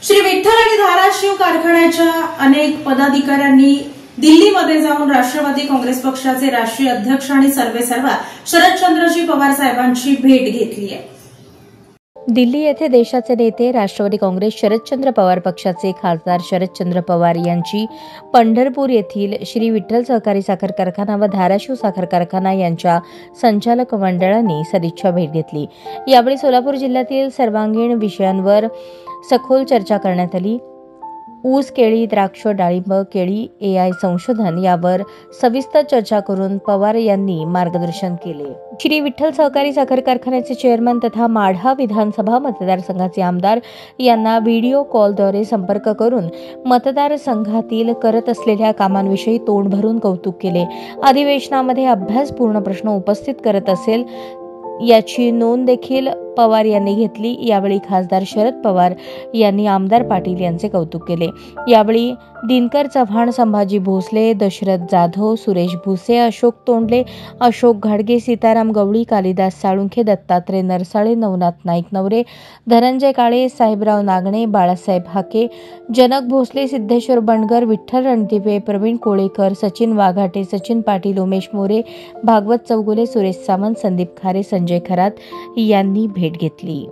श्री विठ्ठल आणि धाराशिव कारखान्याच्या अनेक पदाधिकाऱ्यांनी दिल्लीमध्ये जाऊन राष्ट्रवादी काँग्रेस पक्षाचे राष्ट्रीय अध्यक्ष आणि सर्वेसर्वा शरदचंद्रजी पवार साहेबांची भेट घेतली आहे। दिल्ली येथे देशाचे नेते राष्ट्रवादी काँग्रेस शरदचंद्र पवार पक्षाचे खासदार शरदचंद्र पवार यांची पंढरपूर येथील श्री विठ्ठल सहकारी साखर कारखाना व धाराशिव साखर कारखाना यांच्या संचालक मंडळांनी सदिच्छा भेट घेतली। यावेळी सोलापूर जिल्ह्यातील सर्वांगीण विषयांवर सखोल चर्चा करण्यात आली। ऊस, केळी, द्राक्ष, डाळिंब, केळी, AI संशोधन यावर सविस्तर चर्चा करून पवार यांनी मार्गदर्शन केले। श्री विठ्ठल सहकारी साखर कारखान्याचे चेअरमन तथा माढा विधानसभा मतदारसंघाचे आमदार यांना व्हिडिओ कॉलद्वारे संपर्क करून मतदारसंघातील करत असलेल्या कामांविषयी तोंड भरून कौतुक केले। अधिवेशनामध्ये अभ्यासपूर्ण प्रश्न उपस्थित करत असेल याची नोंद देखील पवार यांनी घेतली। यावेळी खासदार शरद पवार यांनी आमदार पाटील यांचे कौतुक केले। यावेळी दिनकर चव्हाण, संभाजी भोसले, दशरथ जाधव, सुरेश भुसे, अशोक तोंडले, अशोक घाडगे, सीताराम गवळी, कालिदास साळुंखे, दत्तात्रय नरसाळे, नवनाथ नाईक नवरे, धनंजय काळे, साहेबराव नागणे, बाळासाहेब हाके, जनक भोसले, सिद्धेश्वर बनगर, विठ्ठल रणदिवे, प्रवीण कोळेकर, सचिन वाघाटे, सचिन पाटील, उमेश मोरे, भागवत चौगुले, सुरेश सावंत, संदीप खारे, संजय खरात यांनी भेट घेतली।